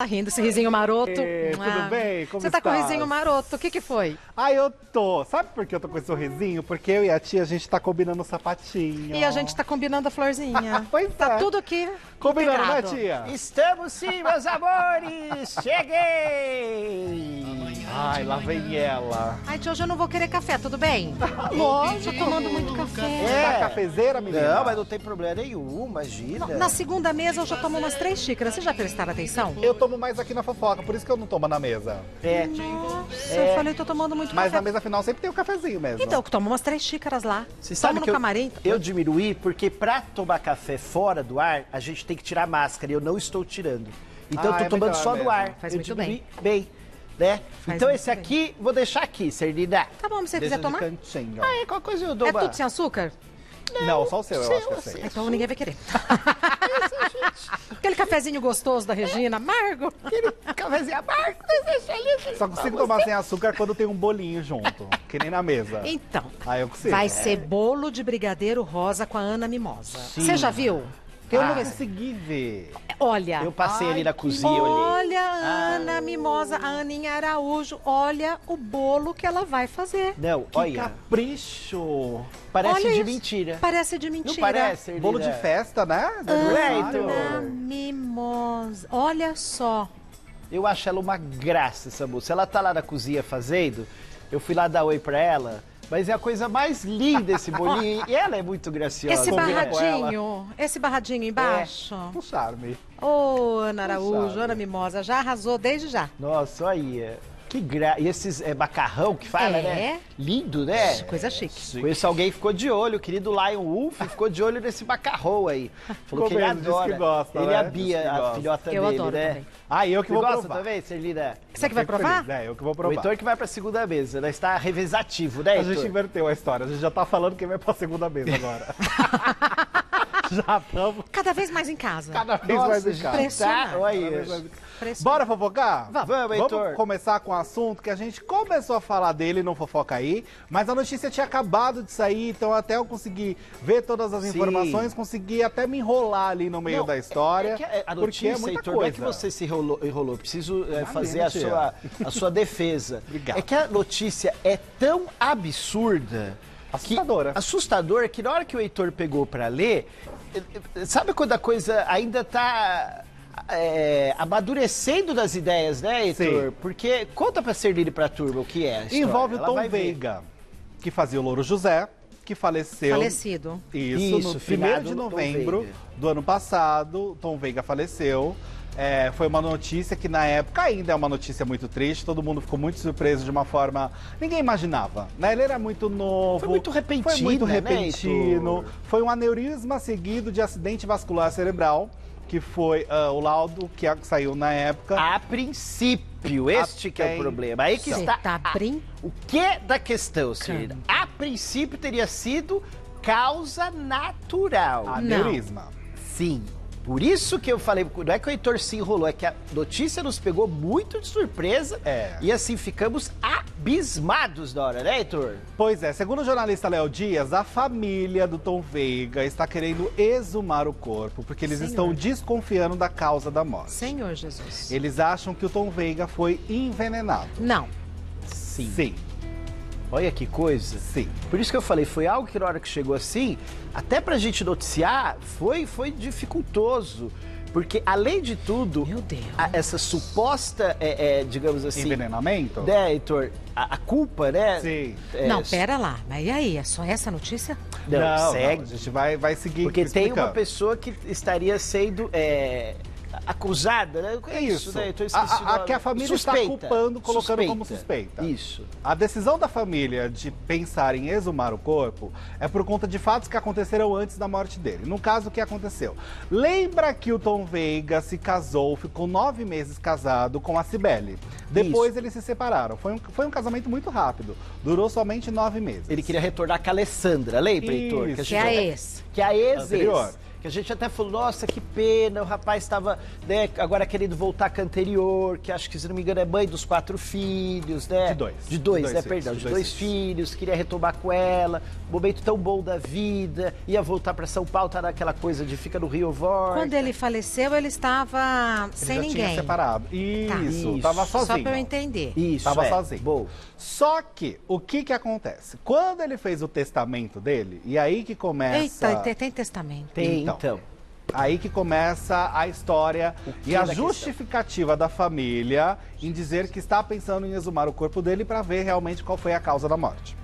Tá rindo esse risinho maroto. Tudo bem? Como Você tá com o estás? risinho maroto, o que foi? Eu tô. Sabe por que eu tô com esse sorrisinho? Porque eu e a tia, a gente tá combinando o sapatinho. E a gente tá combinando a florzinha. Pois Tá é. tudo aqui Combinando, né, integrado. tia? Estamos sim, meus amores! Cheguei! Ai, lá vem ela. Ai, tia, hoje eu não vou querer café, tudo bem? Lógico, tomando muito café. Tá cafezeira, menina? Não, mas não tem problema nenhum, imagina. Na segunda mesa eu já tomo umas 3 xícaras. Vocês já prestaram atenção? Eu tomo mais aqui na fofoca, por isso que eu não tomo na mesa. Nossa, eu falei, tô tomando muito Mas café. na mesa final sempre tem o cafezinho mesmo. Então, eu tomo umas 3 xícaras lá. Você Tomo sabe no que camarim. eu diminuí porque pra tomar café fora do ar, a gente tem que tirar a máscara e eu não estou tirando. Então eu tô é tomando melhor só mesmo. do ar. Faz eu muito diminui bem, né? Faz Então muito esse bem. aqui, vou deixar aqui, Sernida. Tá bom, se você Deixa quiser de tomar. cantinho. Ah, qualquer coisa eu dou É uma... tudo sem açúcar? Não, só o seu, eu seu, acho que eu assim. sei. Então ninguém vai querer. Aquele cafezinho gostoso da Regina, amargo. Aquele cafezinho amargo, deixa ali. Só consigo tomar sem açúcar quando tem um bolinho junto, que nem na mesa. Então, Eu consigo. vai ser bolo de brigadeiro rosa com a Ana Mimosa. Sim. Você já viu? Eu não consegui ver. Olha, Eu passei ali na cozinha, olhei. olha a Ana Mimosa, a Aninha Araújo, olha o bolo que ela vai fazer. Não, Que olha, capricho. parece Olha de isso. mentira. Parece de mentira. Não parece, Sernida? Bolo de festa, né? De Ana aniversário. Mimosa, olha só. Eu acho ela uma graça, essa moça. Ela tá lá na cozinha fazendo, eu fui lá dar oi pra ela, mas é a coisa mais linda esse bolinho. E ela é muito graciosa. Esse Combina com ela. barradinho embaixo. Um charme. Ô, Ana Araújo, sabe. Ana Mimosa, já arrasou desde já. Nossa, olha. Que graça. E esses macarrão que fala, É. né? Lindo, né? Coisa chique. Conheço alguém que ficou de olho, o querido Lion Wolf ficou de olho nesse macarrão aí. Falou Ficou que ele mesmo, disse adora. que gosta, ele né? e a Disse Bia, que a gosta. filhota Eu dele, adoro né? também. Eu que Você vou gosta provar. também, Celina? Você que vai Fico provar? feliz. Eu que vou O provar. Heitor que vai pra segunda mesa, né? Está revezativo, né, A Heitor? gente inverteu a história. A gente já tá falando quem vai pra segunda mesa agora. Já estamos Cada vez mais em casa. cada vez Nossa, mais em gente, casa. Impressionante. tá? Olha Cada vez isso. mais em casa. Impressionante. Bora fofocar? Vamos, Heitor. começar com um assunto que a gente começou a falar dele no Fofoca Aí, mas a notícia tinha acabado de sair, então até eu consegui ver todas as Sim. informações, consegui até me enrolar ali no meio Não, da história, é que a porque notícia, é muita Heitor, coisa. não é que você se enrolou. Preciso fazer mente, a sua defesa. Obrigado. É que a notícia é tão absurda, assustadora, que na hora que o Heitor pegou pra ler, sabe quando a coisa ainda tá amadurecendo das ideias, né, Heitor? Sim. Porque conta pra Sernida e pra turma o que é a história. Envolve o Ela Tom vai ver. Veiga, que fazia o Louro José, que faleceu. Falecido. Isso, Isso, no 1º finado de Tom novembro Veiga. do ano passado, Tom Veiga faleceu. Foi uma notícia que na época ainda é uma notícia muito triste, todo mundo ficou muito surpreso de uma forma... Ninguém imaginava, né? Ele era muito novo. Foi muito repentino, Foi muito né, repentino. Heitor? Foi um aneurisma seguido de acidente vascular cerebral, que foi o laudo que saiu na época. A princípio, este que é o Até problema. Aí que Você está tá o que da questão, Sernida? A princípio teria sido causa natural. Aneurisma. Sim. Por isso que eu falei, não é que o Heitor se enrolou, é que a notícia nos pegou muito de surpresa e assim ficamos abismados na hora, né, Heitor? Pois é, segundo o jornalista Léo Dias, a família do Tom Veiga está querendo exumar o corpo, porque eles Senhor. estão desconfiando da causa da morte. Senhor Jesus. Eles acham que o Tom Veiga foi envenenado. Não. Sim. Olha que coisa. Sim. Por isso que eu falei, foi algo que na hora que chegou assim, até pra gente noticiar, foi dificultoso. Porque, além de tudo, Meu Deus. Essa suposta, digamos assim... Envenenamento? Né, Heitor? A culpa, né? Sim. Não, pera lá. Mas e aí? É só essa notícia? Não, segue. a gente vai seguir Porque tem uma explicando. pessoa que estaria sendo acusada, né? É isso, né? Então, eu esqueci o nome. que a família está culpando, colocando como suspeita. Isso. A decisão da família de pensar em exumar o corpo é por conta de fatos que aconteceram antes da morte dele. No caso, o que aconteceu? Lembra que o Tom Veiga se casou, ficou 9 meses casado com a Cibele. Depois eles se separaram. Foi um casamento muito rápido. Durou somente 9 meses. Ele queria retornar com a Alessandra, lembra, Heitor? Isso. Que é a ex. Que é a ex Anterior. Que a gente até falou, nossa, que pena, o rapaz estava, né, agora querendo voltar com a anterior, que acho que, se não me engano, é mãe dos 4 filhos, né? De dois, né, perdão, de dois filhos, queria retomar com ela, momento tão bom da vida, ia voltar para São Paulo, tá naquela coisa de fica no Rio, volta. Quando ele faleceu, ele estava sem ninguém. Tinha separado. Isso, tava sozinho. Só para eu entender. Isso, tava sozinho. Bom. Só que, o que acontece? Quando ele fez o testamento dele, e aí que começa... Eita, tem testamento. Tem, então. Aí que começa a história e a justificativa da família em dizer que está pensando em exumar o corpo dele para ver realmente qual foi a causa da morte.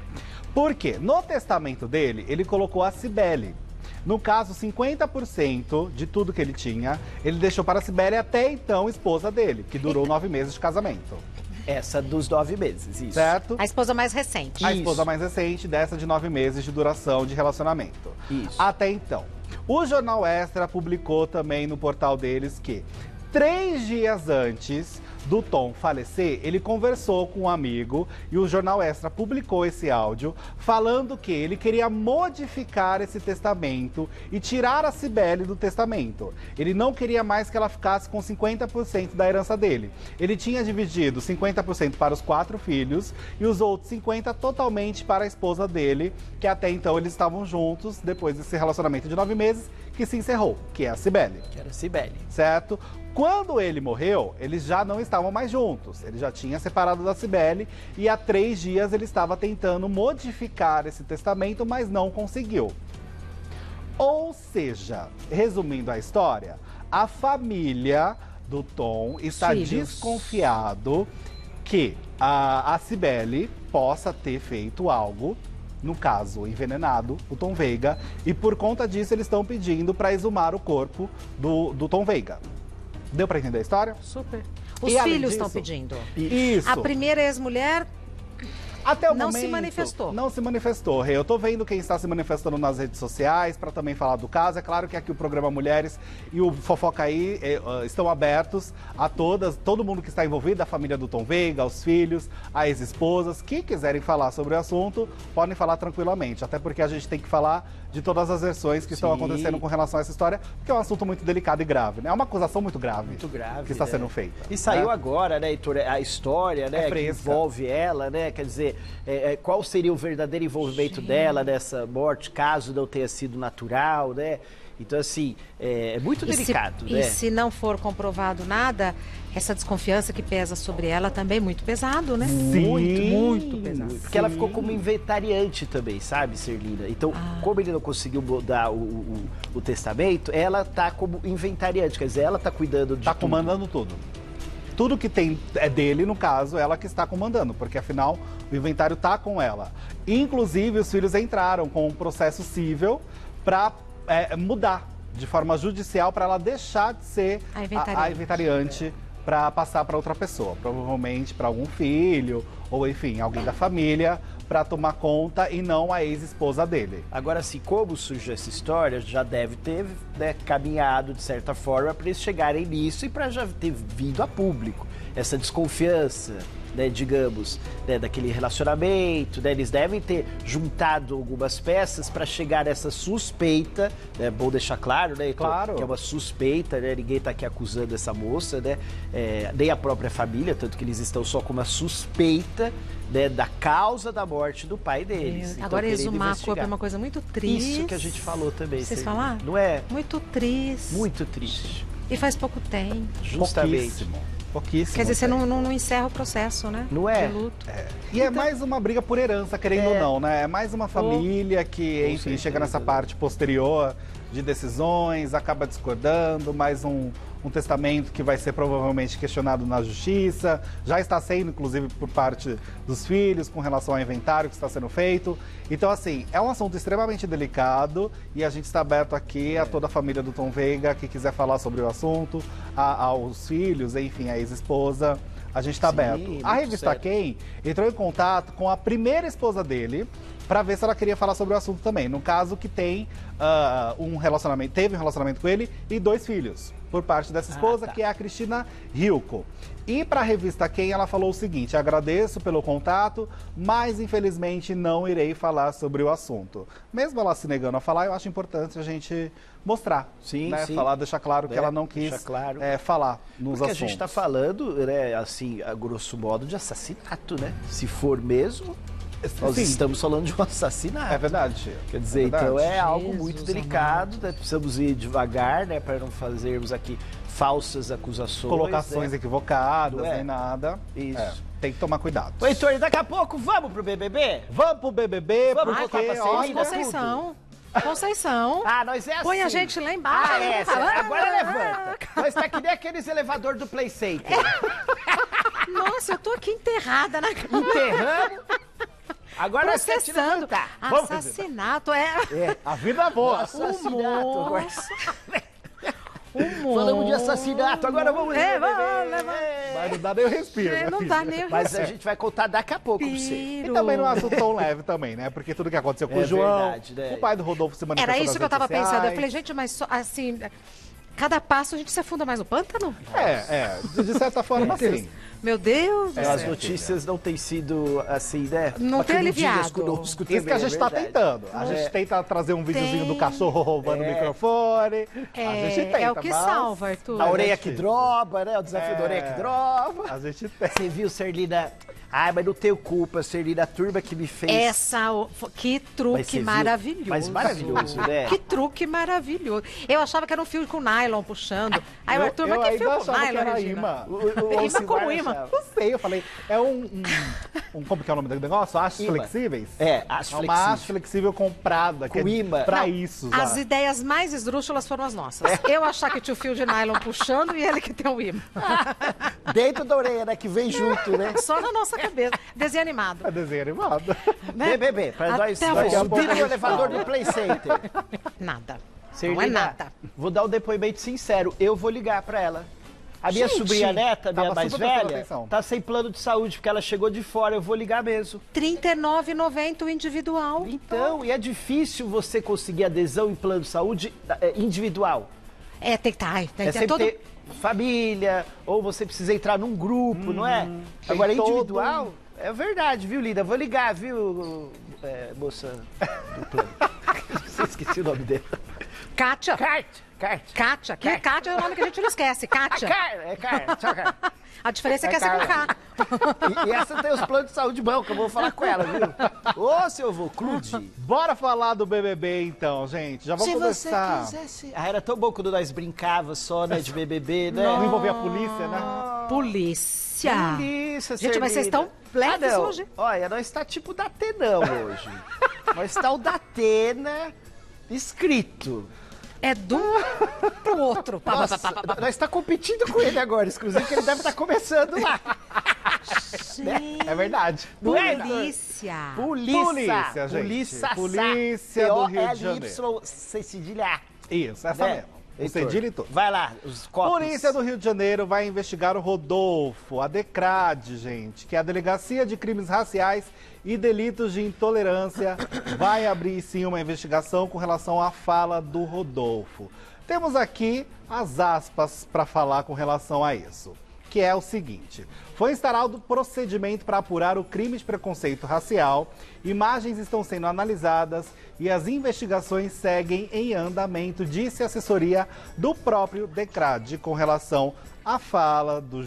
Por quê? No testamento dele, ele colocou a Cibele. No caso, 50% de tudo que ele tinha, ele deixou para a Cibele, até então esposa dele, que durou 9 meses de casamento. Essa dos 9 meses, isso. Certo? A esposa mais recente. A esposa mais recente, dessa de 9 meses de duração de relacionamento. Isso. Até então. O Jornal Extra publicou também no portal deles que 3 dias antes do Tom falecer, ele conversou com um amigo e o Jornal Extra publicou esse áudio falando que ele queria modificar esse testamento e tirar a Cibele do testamento. Ele não queria mais que ela ficasse com 50% da herança dele. Ele tinha dividido 50% para os 4 filhos e os outros 50% totalmente para a esposa dele, que até então eles estavam juntos depois desse relacionamento de 9 meses que se encerrou, que é a Cibele. Que era a Cibele. Certo? Quando ele morreu, eles já não estavam mais juntos. Ele já tinha separado da Cibele e há 3 dias ele estava tentando modificar esse testamento, mas não conseguiu. Ou seja, resumindo a história, a família do Tom está desconfiado que a Cibele possa ter feito algo, no caso, envenenado o Tom Veiga, e por conta disso eles estão pedindo para exumar o corpo do Tom Veiga. Deu pra entender a história? Super. Os filhos estão pedindo. Isso. A primeira ex-mulher até o não momento, se manifestou. Não se manifestou, Rê. Eu tô vendo quem está se manifestando nas redes sociais para também falar do caso. É claro que aqui o programa Mulheres e o Fofoca Aí estão abertos a todo mundo que está envolvido, a família do Tom Veiga, aos filhos, a ex-esposas. Que quiserem falar sobre o assunto, podem falar tranquilamente. Até porque a gente tem que falar de todas as versões que estão acontecendo com relação a essa história, porque é um assunto muito delicado e grave, né? É uma acusação muito grave. Muito grave, que está sendo feita. E saiu agora, né, Heitor, a história, né, que envolve ela, né? Quer dizer, qual seria o verdadeiro envolvimento dela nessa morte, caso não tenha sido natural, né? Então, assim, é muito delicado, né? E se não for comprovado nada, essa desconfiança que pesa sobre ela também é muito pesado, né? Sim, muito pesado. Porque ela ficou como inventariante também, sabe, Serlina? Então, como ele não conseguiu mudar o testamento, ela tá como inventariante, quer dizer, ela tá cuidando de Tá comandando tudo. Tudo que tem é dele, no caso, ela que está comandando, porque afinal o inventário tá com ela. Inclusive, os filhos entraram com um processo civil para mudar de forma judicial para ela deixar de ser a inventariante para passar para outra pessoa, provavelmente para algum filho ou enfim, alguém da família para tomar conta e não a ex-esposa dele. Agora, assim, como surgiu essa história, já deve ter, né, caminhado de certa forma para eles chegarem nisso e para já ter vindo a público essa desconfiança, né, digamos, né, daquele relacionamento, né, eles devem ter juntado algumas peças para chegar nessa suspeita, né, bom deixar claro, né, claro, que é uma suspeita, né, ninguém está aqui acusando essa moça, né, nem a própria família, tanto que eles estão só com uma suspeita, né, da causa da morte do pai deles. Então, agora, exumar corpo é uma coisa muito triste. Isso que a gente falou também. Vocês falaram? Não é? Muito triste. Muito triste. E faz pouco tempo. Justamente. Pouquíssimo. Quer dizer, você não encerra o processo, né? Não é? De luto. E é mais uma briga por herança, querendo ou não, né? É mais uma família que, enfim, chega nessa parte posterior de decisões, acaba discordando, mais um testamento que vai ser provavelmente questionado na justiça, já está sendo, inclusive, por parte dos filhos, com relação ao inventário que está sendo feito. Então, assim, é um assunto extremamente delicado e a gente está aberto aqui a toda a família do Tom Veiga que quiser falar sobre o assunto, aos filhos, enfim, a ex-esposa. A gente está aberto. A revista Quem entrou em contato com a primeira esposa dele para ver se ela queria falar sobre o assunto também. No caso que tem teve um relacionamento com ele e 2 filhos. por parte dessa esposa, que é a Cristina Hilco. E para a revista Quem, ela falou o seguinte: agradeço pelo contato, mas infelizmente não irei falar sobre o assunto. Mesmo ela se negando a falar, eu acho importante a gente mostrar, Sim, né? sim. Falar, deixar claro que ela não quis claro. falar nos Porque assuntos. a gente está falando, né, assim, a grosso modo, de assassinato, né? Se for mesmo, nós Sim. estamos falando de um assassinato. É verdade. Quer dizer, verdade. então é algo Jesus muito delicado, né? Precisamos ir devagar, né? Para não fazermos aqui falsas acusações. Colocações né? equivocadas, Não é? nem nada. Isso. Tem que tomar cuidado. Ô, Heitor, daqui a pouco vamos pro BBB? Vamos pro BBB, Vamos porque, voltar pra olha, Celina? Conceição. Conceição. Ah, nós é assim. Põe a gente lá embaixo. Ah, é. Fala, Agora levanta. Nós tá que nem aqueles elevador do Play Center. Nossa, eu tô aqui enterrada na cama. Enterrando. Agora nós temos que Processando. levantar. Assassinato, a vida boa. Assassinato. Agora... Humor. Falamos de assassinato, agora vamos... Mas não dá nem o respiro. minha Não filha. dá nem o Mas a gente vai contar daqui a pouco pra você. E também não é um assunto tão leve também, né? Porque tudo que aconteceu com É o João, verdade, né? o pai do Rodolfo se manifestou Era isso nas que eu tava redes pensando. Eu sociais. falei, gente, mas assim, cada passo a gente se afunda mais no pântano? De certa forma, sim. Meu Deus do As céu. notícias não têm sido assim, né? Não tem Acredite aliviado. conosco Isso que a também, gente é tá verdade. tentando. A gente tenta trazer um videozinho do cachorro roubando o microfone. A gente tenta, É o que mas salva, Arthur. A orelha que difícil. droba, né? O desafio da orelha que droba. A gente tem. Você viu, Serlina? Ai, mas não tenho culpa, Serlina, a turma que me fez. Que Mas truque você viu? maravilhoso. Mas maravilhoso, né? Que truque maravilhoso. Eu achava que era um fio com nylon puxando. Aí o Arthur, mas que fio ainda com achava que nylon, era Regina? imã. O Imã como Alcimar imã. achava. Não sei, eu falei, é como que é o nome do negócio? Hastes Imã. flexíveis? É, haste uma flexível. haste flexível comprada. Com imã. Pra Não, isso, já. As ideias mais esdrúxulas foram as nossas. Eu achar que tinha o fio de nylon puxando e ele que tem o imã. Dentro da orelha, né? Que vem junto, né? Só na nossa cabeça. Desenho animado. É desenho animado. Né? BBB, pra nós Até nós o subir fim. no elevador do Play Center. Nada. Serlina, Não é nada. Vou dar um depoimento sincero. Eu vou ligar pra ela. A minha Gente, sobrinha neta, minha tava mais super prestando velha, atenção. tá sem plano de saúde, porque ela chegou de fora. Eu vou ligar mesmo. R$ 39,90 o individual. Então, e é difícil você conseguir adesão em plano de saúde individual. É, tem que estar. Tem É que ter sempre todo... ter família, ou você precisa entrar num grupo, não é? tem Agora, todo individual, é verdade, viu, Lida? Vou ligar, viu, moça do plano. Esqueci o nome dela. Kátia. Kátia. Kátia é o nome que a gente não esquece. Kátia. Tchau, Kátia. A diferença é que essa é com K. E essa tem os planos de saúde bom, que eu vou falar com ela, viu? Ô, seu vô, Clude. Bora falar do BBB então, gente. Já vamos Se você começar. quisesse... Ah, era tão bom quando nós brincava só, né, de BBB, né? Não envolver a polícia, né? Polícia. Polícia, Gente, mas vocês Serlina. estão leves não. hoje. Olha, nós tá tipo da Atenão hoje. Nós tá o da Atena escrito. É de um pro outro. Pá, pá, Nossa, pá, pá, pá, pá. nós tá competindo com ele agora, inclusive, que ele deve estar começando lá. Gente, É verdade. Não é, Heitor? polícia. Polícia, gente. Polícia Polícia do Rio de Janeiro. P-O-L-Y-C cedilha A. Isso, essa Né? mesmo. O Heitor, cedilho e tudo. Vai lá, os copos. Polícia do Rio de Janeiro vai investigar o Rodolfo, a DECRAD, gente, que é a Delegacia de Crimes Raciais e Delitos de Intolerância, vai abrir sim uma investigação com relação à fala do Rodolfo. Temos aqui as aspas para falar com relação a isso, que é o seguinte: foi instaurado procedimento para apurar o crime de preconceito racial, imagens estão sendo analisadas e as investigações seguem em andamento, disse a assessoria do próprio DECRAD com relação à fala do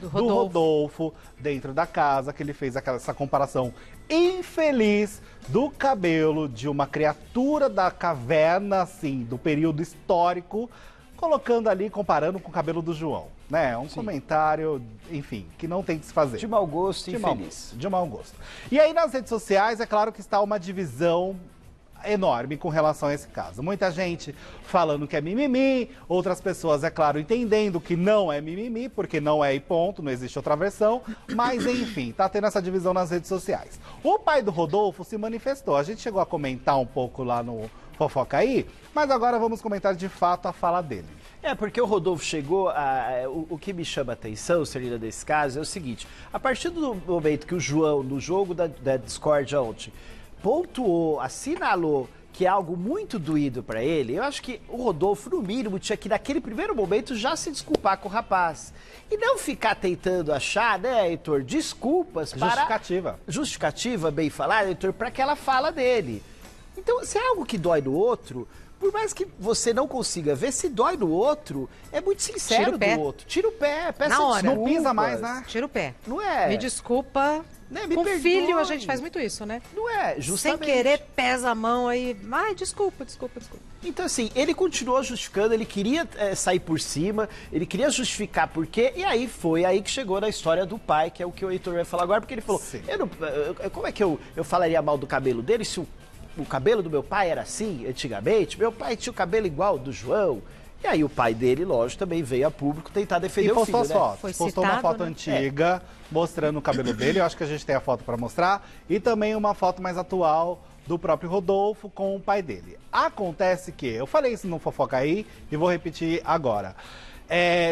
Rodolfo dentro da casa, que ele fez essa comparação infeliz do cabelo de uma criatura da caverna, assim, do período histórico, colocando ali, comparando com o cabelo do João, né? Um comentário, enfim, que não tem que se fazer. De mau gosto e De mau infeliz. gosto, de mau gosto. E aí nas redes sociais, é claro que está uma divisão enorme com relação a esse caso. Muita gente falando que é mimimi, outras pessoas, é claro, entendendo que não é mimimi, porque não é e ponto, não existe outra versão, mas enfim, tá tendo essa divisão nas redes sociais. O pai do Rodolfo se manifestou, a gente chegou a comentar um pouco lá no Fofoca Aí, mas agora vamos comentar de fato a fala dele. É, porque o Rodolfo chegou o que me chama a atenção, Serlina, desse caso, é o seguinte: a partir do momento que o João, no jogo da Discord ontem, pontuou, assinalou que é algo muito doído para ele, eu acho que o Rodolfo, no mínimo, tinha que, naquele primeiro momento, já se desculpar com o rapaz. E não ficar tentando achar, né, Heitor, desculpas Justificativa. Justificativa, bem falar, Heitor, para aquela fala dele. Então, se é algo que dói no outro, por mais que você não consiga ver, se dói no outro, é muito sincero do outro. Tira o pé, peça Na hora. desculpas. Não pisa mais, né? Tira o pé. Não é? Me desculpa. Né? Me Com perdoe. filho a gente faz muito isso, né? Não é, justamente. Sem querer, pesa a mão aí. Ai, desculpa. Então, assim, ele continuou justificando, ele queria sair por cima, ele queria justificar por quê, e aí foi aí que chegou na história do pai, que é o que o Heitor vai falar agora, porque ele falou, como é que eu falaria mal do cabelo dele se o cabelo do meu pai era assim, antigamente? Meu pai tinha o cabelo igual do João. E aí o pai dele, lógico, também veio a público tentar defender o filho, as né? fotos. Foi Postou citado, uma foto né? antiga mostrando o cabelo dele. Eu acho que a gente tem a foto para mostrar. E também uma foto mais atual do próprio Rodolfo com o pai dele. Acontece que, eu falei isso no Fofoca aí e vou repetir agora.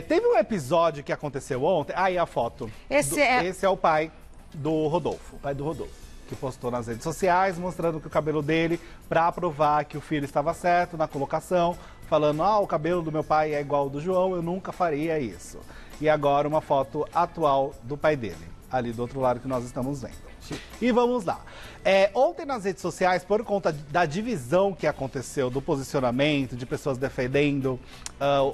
Teve um episódio que aconteceu ontem. Aí a foto. Esse é o pai do Rodolfo. Pai do Rodolfo. Que postou nas redes sociais, mostrando que o cabelo dele, para provar que o filho estava certo na colocação, falando, o cabelo do meu pai é igual ao do João, eu nunca faria isso. E agora uma foto atual do pai dele, ali do outro lado que nós estamos vendo. Sim. E vamos lá. Ontem nas redes sociais, por conta da divisão que aconteceu, do posicionamento, de pessoas defendendo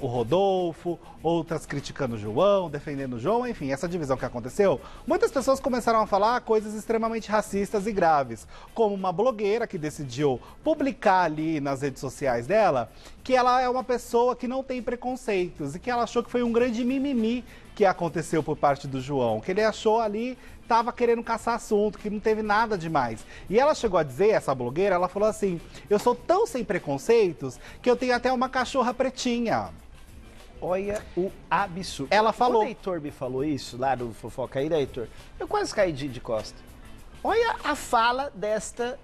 o Rodolfo, outras criticando o João, defendendo o João, enfim, essa divisão que aconteceu, muitas pessoas começaram a falar coisas extremamente racistas e graves, como uma blogueira que decidiu publicar ali nas redes sociais dela que ela é uma pessoa que não tem preconceitos e que ela achou que foi um grande mimimi que aconteceu por parte do João, que ele achou ali, estava querendo caçar assunto, que não teve nada demais. E ela chegou a dizer, essa blogueira, ela falou assim, eu sou tão sem preconceitos que eu tenho até uma cachorra pretinha. Olha o absurdo. Ela falou. Quando o Heitor me falou isso lá no Fofoca aí, né, Heitor? Eu quase caí de costa. Olha a fala desta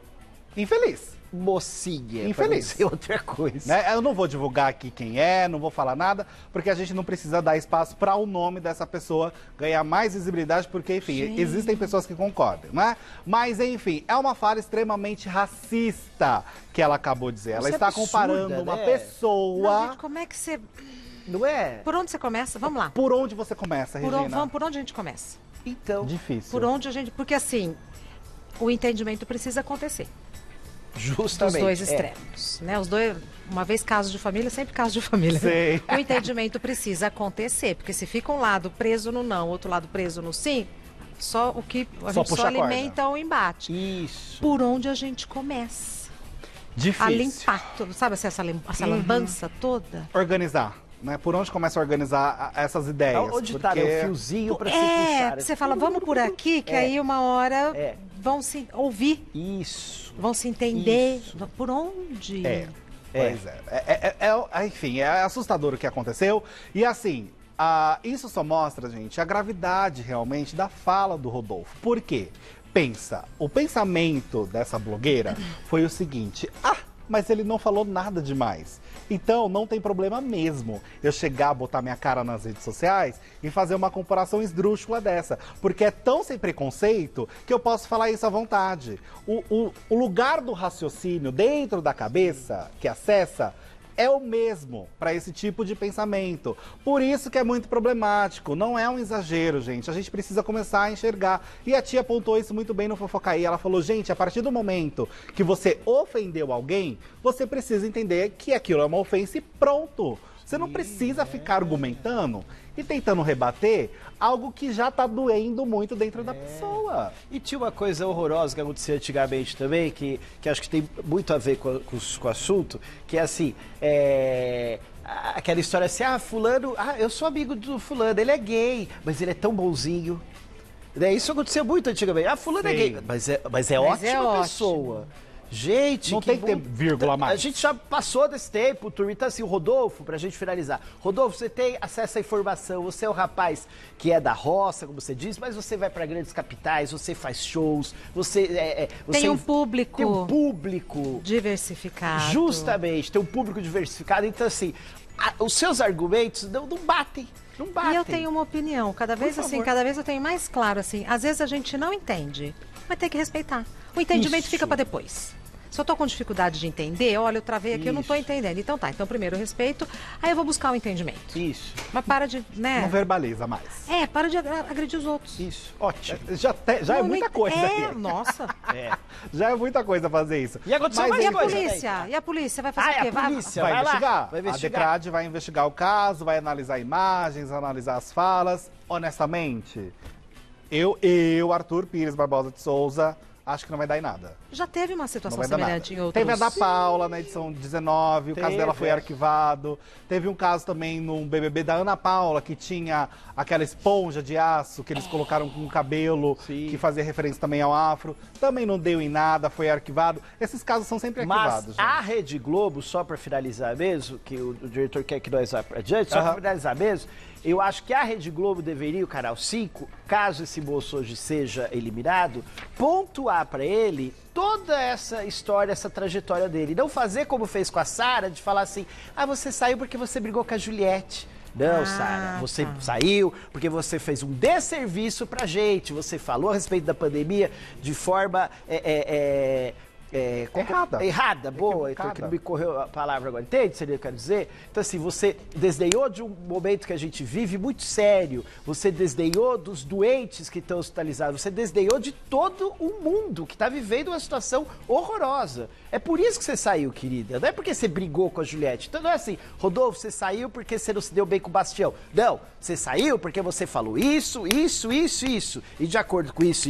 infeliz. Mocinha. Infeliz. Pra outra coisa. Né? Eu não vou divulgar aqui quem é, não vou falar nada, porque a gente não precisa dar espaço para o nome dessa pessoa ganhar mais visibilidade, porque, enfim, existem pessoas que concordam, né? Mas, enfim, é uma fala extremamente racista que ela acabou de dizer. Ela está comparando uma pessoa... Não, gente, como é que você... Não é? Por onde você começa? Vamos lá. Por onde você começa, Regina? Por onde a gente começa? Então... Difícil. Por onde a gente... Porque, assim, o entendimento precisa acontecer. Justamente. Dos dois extremos, né? Os dois, uma vez caso de família, sempre caso de família. Sim. O entendimento precisa acontecer, porque se fica um lado preso no não, outro lado preso no sim, só a gente só alimenta o embate. Isso. Por onde a gente começa? Difícil. A limpar tudo, sabe essa lambança toda? Organizar. Né? Por onde começa a organizar essas ideias? Onde está o fiozinho para se puxar? Você fala, vamos por aqui, que aí uma hora vão se ouvir. Isso. Vão se entender. Isso. Por onde? Pois enfim, é assustador o que aconteceu. E assim, isso só mostra, gente, a gravidade realmente da fala do Rodolfo. Por quê? Pensa, o pensamento dessa blogueira foi o seguinte, mas ele não falou nada demais. Então, não tem problema mesmo eu chegar, botar minha cara nas redes sociais e fazer uma comparação esdrúxula dessa. Porque é tão sem preconceito que eu posso falar isso à vontade. O lugar do raciocínio dentro da cabeça que acessa é o mesmo para esse tipo de pensamento. Por isso que é muito problemático. Não é um exagero, gente. A gente precisa começar a enxergar. E a tia apontou isso muito bem no Fofocaí. Ela falou, gente, a partir do momento que você ofendeu alguém, você precisa entender que aquilo é uma ofensa e pronto. Você não precisa ficar argumentando e tentando rebater algo que já tá doendo muito dentro da pessoa. E tinha uma coisa horrorosa que acontecia antigamente também, que acho que tem muito a ver com o assunto, que é assim, aquela história assim, fulano, eu sou amigo do fulano, ele é gay, mas ele é tão bonzinho. Isso acontecia muito antigamente. Fulano é gay, mas é ótima pessoa. Gente, não tem que ter vírgula mais. A gente já passou desse tempo, turma. Então, assim, o Rodolfo, pra gente finalizar. Rodolfo, você tem acesso à informação, você é um rapaz que é da roça, como você diz, mas você vai pra grandes capitais, você faz shows, você tem um público. Tem um público diversificado. Justamente, tem um público diversificado. Então, assim, os seus argumentos não batem. Não batem. E eu tenho uma opinião, cada vez eu tenho mais claro, assim, às vezes a gente não entende, mas tem que respeitar. O entendimento fica pra depois. Se eu tô com dificuldade de entender, olha, eu travei aqui, eu não tô entendendo. Então tá, então primeiro eu respeito, aí eu vou buscar o entendimento. Isso. Mas para de, né? Não verbaliza mais. Para de agredir os outros. Isso, ótimo. Já é muita coisa. Nossa. Já é muita coisa fazer isso. E aconteceu E a coisa, polícia? E a polícia vai fazer o quê? A polícia Vai investigar. Vai investigar. A DECRAD vai investigar o caso, vai analisar imagens, analisar as falas. Honestamente, eu, Arthur Pires Barbosa de Souza, acho que não vai dar em nada. Já teve uma situação Não vai dar semelhante nada. em outros... Teve a da Paula na edição 19, o caso dela foi arquivado. Teve um caso também no BBB da Ana Paula, que tinha aquela esponja de aço que eles colocaram com o cabelo, que fazia referência também ao afro. Também não deu em nada, foi arquivado. Esses casos são sempre arquivados. Mas a Rede Globo, só para finalizar mesmo, que o diretor quer que nós vá para adiante, só para finalizar mesmo, eu acho que a Rede Globo deveria, o Canal 5, caso esse moço hoje seja eliminado, pontuar para ele toda essa história, essa trajetória dele. Não fazer como fez com a Sara, de falar assim, você saiu porque você brigou com a Juliette. Não, Sara, você saiu porque você fez um desserviço pra gente. Você falou a respeito da pandemia de forma errada, boa, então que não me correu a palavra agora, entende? Seria o que eu quero dizer? Então assim, você desdenhou de um momento que a gente vive muito sério, você desdenhou dos doentes que estão hospitalizados, você desdenhou de todo o mundo que está vivendo uma situação horrorosa. É por isso que você saiu, querida, não é porque você brigou com a Juliette. Então não é assim, Rodolfo, você saiu porque você não se deu bem com o Bastião. Não, você saiu porque você falou isso, e de acordo com isso,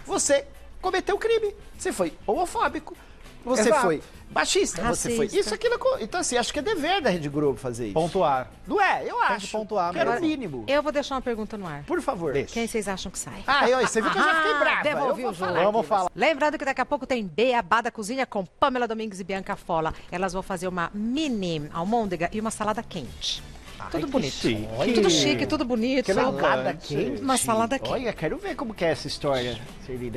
você cometeu crime. Você foi homofóbico, você foi machista, racista. você foi isso, aquilo. Então, assim, acho que é dever da Rede Globo fazer isso. Pontuar. Não é? Eu acho. Tem que pontuar que era o mesmo. mínimo. Eu vou deixar uma pergunta no ar. Por favor. Deixa. Quem vocês acham que sai? Você viu que eu já fiquei brava. Devolvi o jogo. Vamos falar. Lembrando que daqui a pouco tem Beabá da Cozinha com Pamela Domingues e Bianca Fola. Elas vão fazer uma mini almôndega e uma salada quente. Tudo bonito. Chique. Tudo chique, tudo bonito. Salada quente. Uma salada quente. Olha, quero ver como que é essa história.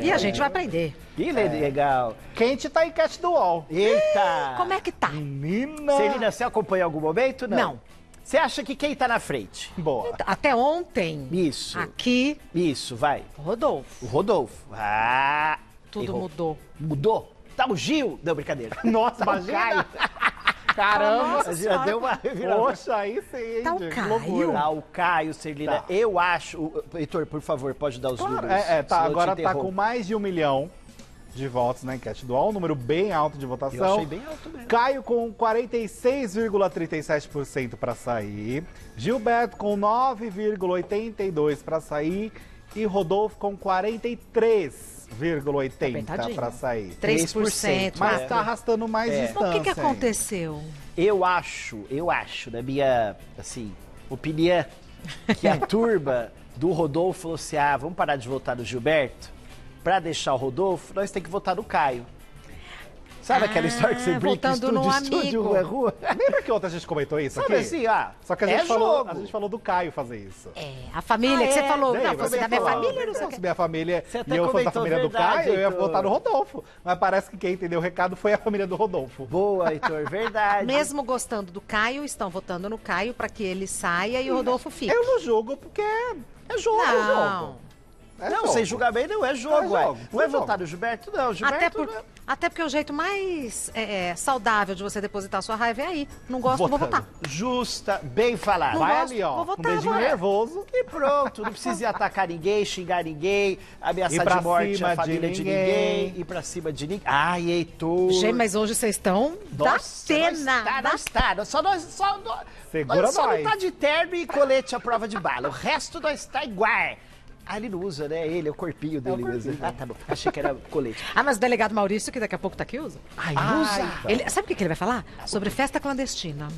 E a gente vai aprender. Que legal. Quente tá em enquete do UOL. Eita. Como é que tá? Menina. Celina, você acompanha em algum momento? Não. Você acha que quem tá na frente? Boa. Até ontem. Isso. Aqui, Isso, vai. Rodolfo. O Rodolfo. Tudo errou. mudou. Mudou? Tá o Gil? Não, brincadeira. Nossa, Tá o imagina. Caio. Caramba. Nossa Já Senhora. deu uma reviravolta. Poxa, aí sim, Tá o gente, Caio. loucura. Tá o Caio, Celina. Tá. Eu acho... Heitor, por favor, pode dar os Claro, números. tá, senão eu te agora tá interrompo. com mais de 1 milhão de votos na enquete do UOL, um número bem alto de votação. Eu achei bem alto mesmo. Caio com 46,37% para sair, Gilberto com 9,82% para sair e Rodolfo com 43,80% para sair. 3%. Mas tá arrastando mais distância. O que hein? aconteceu? Eu acho, na minha, assim, opinião, que a turma do Rodolfo falou assim, vamos parar de votar no Gilberto? Pra deixar o Rodolfo, nós temos que votar no Caio. Sabe aquela história que você brinca, votando no estúdio, amigo. é rua? Lembra que ontem a gente comentou isso Sabe aqui? assim, Só que a é gente, falou, jogo. a gente falou do Caio fazer isso. A família que você falou. Lembra? Não, você da minha família, não sei o Se quê. minha família Você até e eu fosse da comentou família do verdade, Caio, eu ia Heitor. votar no Rodolfo. Mas parece que quem entendeu o recado foi a família do Rodolfo. Boa, Heitor, verdade. Mesmo gostando do Caio, estão votando no Caio para que ele saia e o Rodolfo fique. Eu não julgo porque é jogo, é jogo. Não. É Não, jogo. sem julgamento não é jogo, É ué. jogo, Não é é jogo. votar no Gilberto, não. O Gilberto Até porque o jeito mais saudável de você depositar sua raiva é aí. Não gosto, vou Votando. votar. Justa, bem falado. Não Vai gosto, ali, ó, vou com votar, um dedinho vai. nervoso. E pronto, não precisa ir atacar ninguém, xingar ninguém, Ir ameaçar pra de morte cima a de família de ninguém. ninguém, ir pra cima de ninguém. Ai, Heitor. Gente, mas hoje vocês estão da Nossa, pena. Nós está. Só nós Segura nós só nós. não tá de terno e colete à prova de bala. O resto nós está igual. Ele não usa, né? Ele, é o corpinho dele mesmo. Tá bom. Achei que era colete. Mas o delegado Maurício, que daqui a pouco tá aqui, usa. Usa. Sabe o que ele vai falar? Sobre festa clandestina.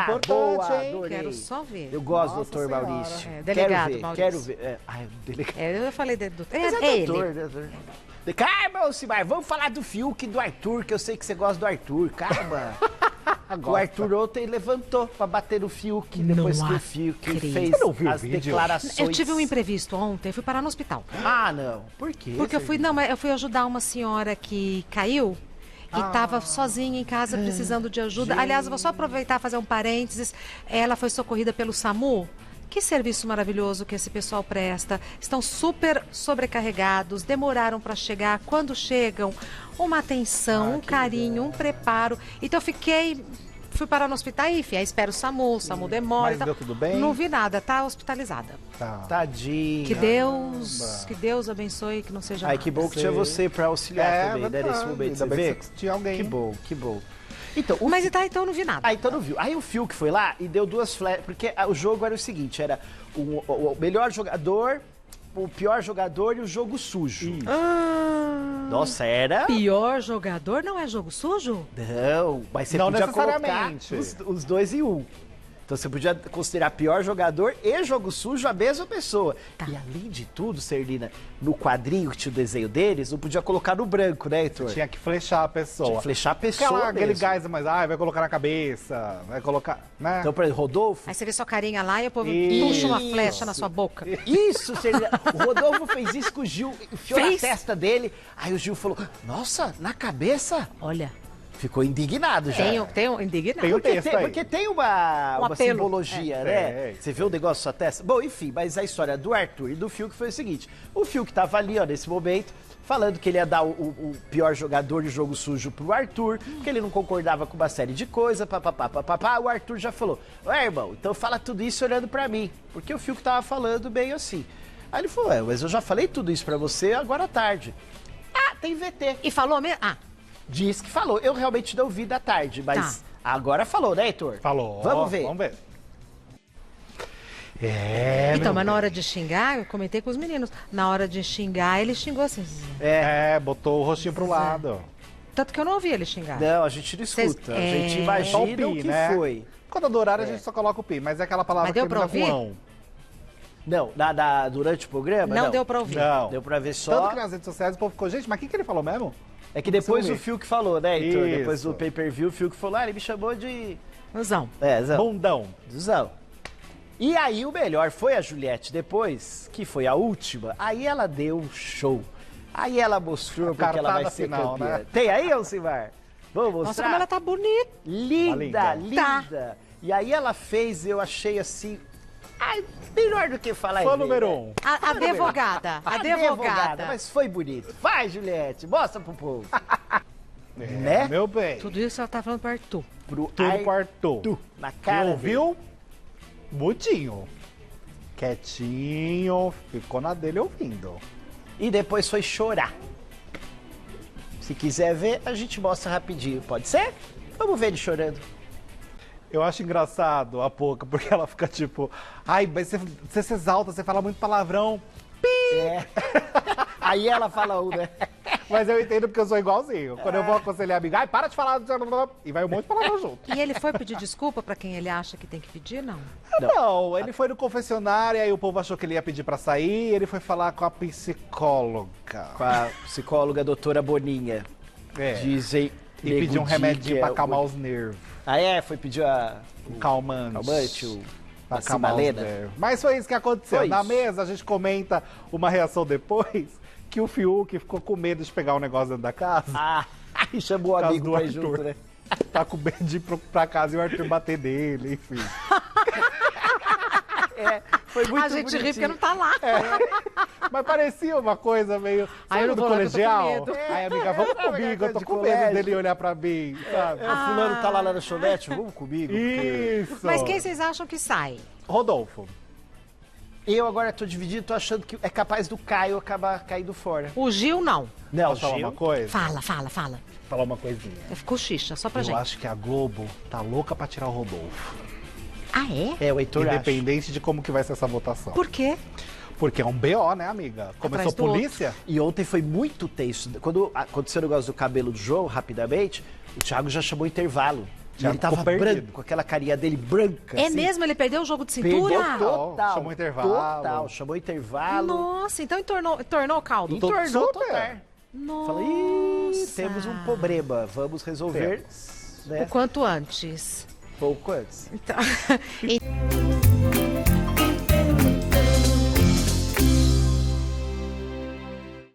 Importante, boa, hein? adorei. Quero só ver. Eu gosto Nossa do doutor Senhora. Maurício. Delegado Maurício. Quero ver. Delegado. Eu falei do... Mas É ele. doutor, né, doutor? Calma, Alcimar, vamos falar do Fiuk e do Arthur, que eu sei que você gosta do Arthur. Calma. O Arthur ontem levantou pra bater no Fiuk, depois que o Fiuk acredito. fez Você não viu o as vídeo? declarações. Eu tive um imprevisto ontem, fui parar no hospital. Não. Por quê? Porque eu fui ajudar uma senhora que caiu e estava sozinha em casa precisando de ajuda. Aliás, eu vou só aproveitar e fazer um parênteses. Ela foi socorrida pelo SAMU. Que serviço maravilhoso que esse pessoal presta. Estão super sobrecarregados, demoraram para chegar. Quando chegam, uma atenção, um carinho, um preparo. Então fui parar no hospital e, enfim, aí espero o SAMU demora. Mas deu tudo bem? Não vi nada, tá hospitalizada. Tá. Tadinha. Que Deus abençoe, que não seja nada. Que bom que tinha você pra auxiliar também, né, nesse momento. Você vê? Que tinha alguém. Que bom. Então, Então não vi nada. Então não viu. Aí o Fiuk foi lá e deu 2 flechas, porque o jogo era o seguinte, era o melhor jogador, o pior jogador e o jogo sujo. Nossa, era... Pior jogador não é jogo sujo? Não, mas você Não podia colocar necessariamente. os 2 em 1. Então você podia considerar pior jogador e jogo sujo a mesma pessoa. Tá. E além de tudo, Serlina, no quadrinho que tinha o desenho deles, não podia colocar no branco, né, Heitor? Tinha que flechar a pessoa. Tinha que flechar a pessoa Aquele mesmo. gás, mas vai colocar na cabeça, vai colocar, né? Então, por exemplo, Rodolfo... Aí você vê sua carinha lá e o povo Isso. puxa uma flecha na sua boca. Isso, Serlina. O Rodolfo fez isso com o Gil, enfiou na Fez? testa dele. Aí o Gil falou, nossa, na cabeça? Olha, Ficou indignado já. tem um indignado. Tem o texto aí. Porque tem uma apelo. simbologia, né? É. Você vê o negócio na sua testa? Bom, enfim, mas a história do Arthur e do Fiuk foi o seguinte. O Fiuk tava ali, ó, nesse momento, falando que ele ia dar o pior jogador de jogo sujo pro Arthur, que ele não concordava com uma série de coisas, papapá. O Arthur já falou, ué, irmão, então fala tudo isso olhando pra mim. Porque o Fiuk tava falando bem assim. Aí ele falou, mas eu já falei tudo isso pra você agora à tarde. Ah, tem VT. E falou mesmo? Ah, Diz que falou. Eu realmente não vi da tarde, mas agora falou, né, Heitor? Falou. Vamos ver. Vamos ver. então, mas na hora de xingar, eu comentei com os meninos, na hora de xingar, ele xingou assim. Botou o rostinho pro lado. Tanto que eu não ouvi ele xingar. Não, a gente não escuta. A gente Só o imagina pi, o que né? foi. Quando é do horário, a gente só coloca o pi, mas é aquela palavra Mas deu que pra termina com ouvir? ão. Não, durante o programa? Não deu pra ouvir. Não. Deu pra ver Tanto só. que nas redes sociais o povo ficou, gente, mas o que ele falou mesmo? É que depois Você o ouviu? Fiuk falou, né, Heitor? Isso. Depois do pay-per-view, o Fiuk falou, ele me chamou de... Zão. Zão. Bundão. Zão. E aí o melhor foi a Juliette depois, que foi a última. Aí ela deu um show. Aí ela mostrou porque ela vai cartada ser final, campeã. né? Tem aí, Alcimar? Vamos mostrar? Nossa, como ela tá bonita. Linda, Linda. linda. E aí ela fez, eu achei assim... Ai, melhor do que falar Fã em número né? 1. A advogada. Advogada, mas foi bonito. Vai, Juliette, mostra pro povo. Né? Meu bem. Tudo isso ela tá falando pro Arthur. Pro Tudo pro Arthur. Arthur, na Quem cara ouviu? Mudinho. Quietinho, ficou na dele ouvindo. E depois foi chorar. Se quiser ver, a gente mostra rapidinho, pode ser? Vamos ver ele chorando. Eu acho engraçado a Poca, porque ela fica tipo, ai, mas você se exalta, você fala muito palavrão. É. Aí ela fala né? Mas eu entendo porque eu sou igualzinho. Quando eu vou aconselhar a amiga, ai, para de falar. E vai um monte de palavrão junto. E ele foi pedir desculpa pra quem ele acha que tem que pedir, não? Não, ele foi no confessionário, aí o povo achou que ele ia pedir pra sair, ele foi falar com a psicóloga. Com a psicóloga doutora Boninha. É. Dizem... E pediu um remedinho pra acalmar os... os nervos. Ah, foi pedir Um calmante. calmante, Pra a acalmar os cimalena. nervos. Mas foi isso que aconteceu. Foi Na isso. mesa, a gente comenta uma reação depois, que o Fiuk ficou com medo de pegar um negócio dentro da casa. Ah, e chamou o Por causa amigo do pra ir Arthur. junto, né? Tá com medo de ir pra casa e o Arthur bater dele, enfim. Foi muito A gente ri bonitinho. porque não tá lá. Mas parecia uma coisa meio. Ai, eu Sabe não do vou lá, que eu tô com colegial? medo. Aí, amiga, vamos aquela comigo, eu tô coisa de com medo colégio. dele olhar pra mim, sabe? Fulano tá lá na lanchonete, vamos comigo? Porque Isso. Mas quem vocês acham que sai? Rodolfo. eu agora tô dividido, tô achando que é capaz do Caio acabar caindo fora. O Gil, não. Não, Posso falar uma coisa? Fala. Falar uma coisinha. Ficou xixa, só pra Eu gente. acho que a Globo tá louca pra tirar o Rodolfo. Ah, é? É, o Heitor acha. Independente de como que vai ser essa votação. Por quê? Porque é um BO, né, amiga? Começou Atrás do polícia. E ontem foi muito tenso. Quando aconteceu o negócio do cabelo do João, rapidamente, o Thiago já chamou intervalo. E Thiago ele tava ficou perdido. branco, com aquela carinha dele branca. É assim. mesmo? Ele perdeu o jogo de cintura? Perdeu total. Chamou intervalo. Total, chamou intervalo. Nossa, então tornou o caldo. Entornou Super. total. Nossa. Falei, ih, temos um problema, vamos resolver O né, quanto antes. pouco antes. Então...